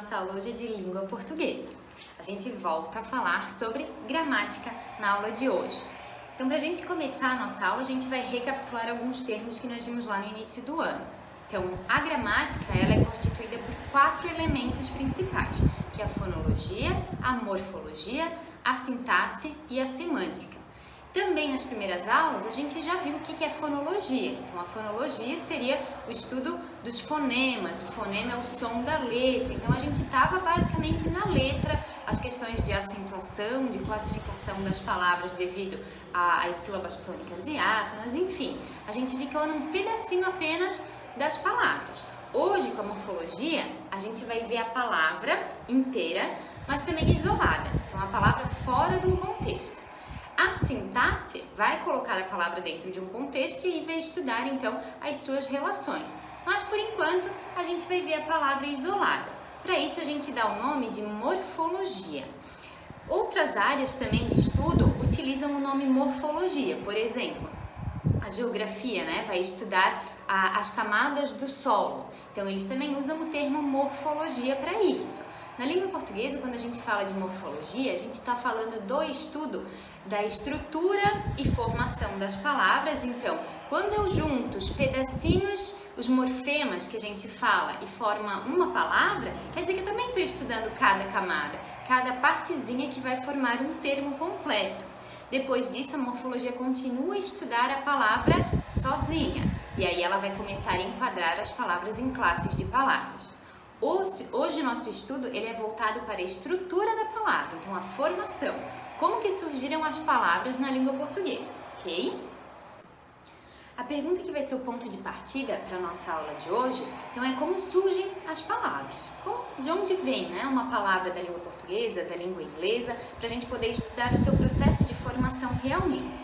nossa aula hoje é de língua portuguesa. A gente volta a falar sobre gramática na aula de hoje. Então, para a gente começar a nossa aula, a gente vai recapitular alguns termos que nós vimos lá no início do ano. Então, a gramática ela é constituída por 4 elementos principais, que é a fonologia, a morfologia, a sintaxe e a semântica. Também nas primeiras aulas a gente já viu o que é fonologia. Então a fonologia seria o estudo dos fonemas, o fonema é o som da letra. Então a gente estava basicamente na letra, as questões de acentuação, de classificação das palavras devido às sílabas tônicas e átonas, enfim. A gente ficou num pedacinho apenas das palavras. Hoje, com a morfologia, a gente vai ver a palavra inteira, mas também isolada. Então a palavra fora de um contexto. A sintaxe vai colocar a palavra dentro de um contexto e vai estudar então as suas relações. Mas por enquanto a gente vai ver a palavra isolada. Para isso a gente dá o nome de morfologia. Outras áreas também de estudo utilizam o nome morfologia. Por exemplo, a geografia, vai estudar as camadas do solo. Então eles também usam o termo morfologia para isso. Na língua portuguesa, quando a gente fala de morfologia, a gente está falando do estudo da estrutura e formação das palavras. Então, quando eu junto os pedacinhos, os morfemas que a gente fala e forma uma palavra, quer dizer que eu também estou estudando cada camada, cada partezinha que vai formar um termo completo. Depois disso, a morfologia continua a estudar a palavra sozinha, e aí ela vai começar a enquadrar as palavras em classes de palavras. Hoje nosso estudo ele é voltado para a estrutura da palavra, então a formação. Como que surgiram as palavras na língua portuguesa, ok? A pergunta que vai ser o ponto de partida para a nossa aula de hoje, então é como surgem as palavras. De onde vem uma palavra da língua portuguesa, da língua inglesa, para a gente poder estudar o seu processo de formação realmente.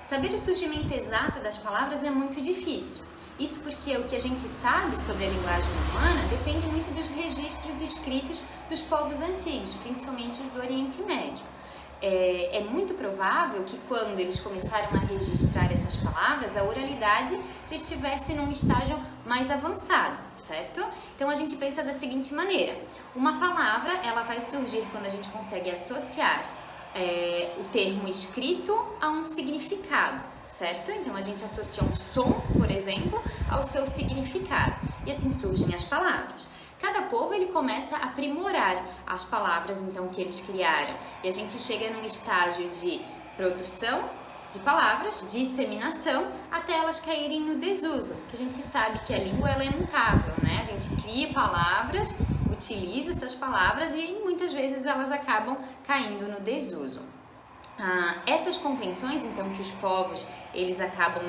Saber o surgimento exato das palavras é muito difícil. Isso porque o que a gente sabe sobre a linguagem humana depende muito dos registros escritos dos povos antigos, principalmente os do Oriente Médio. É muito provável que quando eles começaram a registrar essas palavras, a oralidade já estivesse num estágio mais avançado, certo? Então a gente pensa da seguinte maneira: uma palavra ela vai surgir quando a gente consegue associar o termo escrito a um significado, certo? Então a gente associa um som, por exemplo, ao seu significado e assim surgem as palavras. Cada povo ele começa a aprimorar as palavras então que eles criaram e a gente chega num estágio de produção de palavras, disseminação, até elas caírem no desuso, que a gente sabe que a língua ela é mutável, A gente cria palavras, utiliza essas palavras e muitas vezes elas acabam caindo no desuso. Essas convenções, então, que os povos eles acabam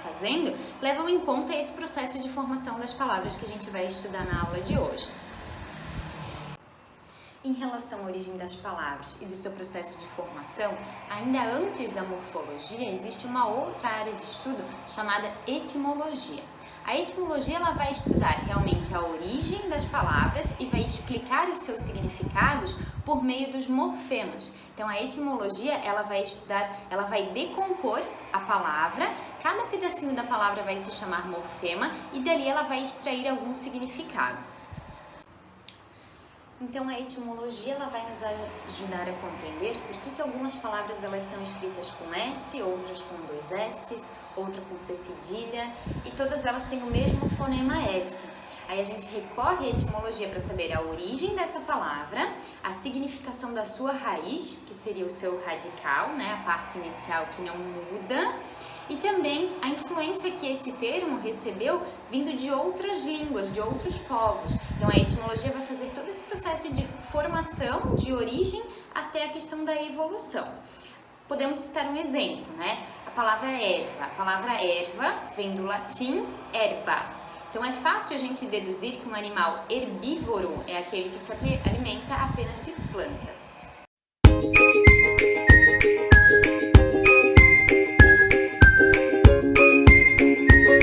fazendo, levam em conta esse processo de formação das palavras que a gente vai estudar na aula de hoje. Em relação à origem das palavras e do seu processo de formação, ainda antes da morfologia, existe uma outra área de estudo chamada etimologia. A etimologia ela vai estudar realmente a origem das palavras e vai explicar os seus significados por meio dos morfemas. Então a etimologia ela vai decompor a palavra, cada pedacinho da palavra vai se chamar morfema e dali ela vai extrair algum significado. Então a etimologia ela vai nos ajudar a compreender por que algumas palavras elas são escritas com S, outras com 2 S's, outra com C cedilha e todas elas têm o mesmo fonema S. Aí a gente recorre à etimologia para saber a origem dessa palavra, a significação da sua raiz, que seria o seu radical, a parte inicial que não muda, e também a influência que esse termo recebeu vindo de outras línguas, de outros povos. Então a etimologia vai fazer todo esse processo de formação, de origem, até a questão da evolução. Podemos citar um exemplo, A palavra erva. A palavra erva vem do latim herba. Então é fácil a gente deduzir que um animal herbívoro é aquele que se alimenta apenas de plantas.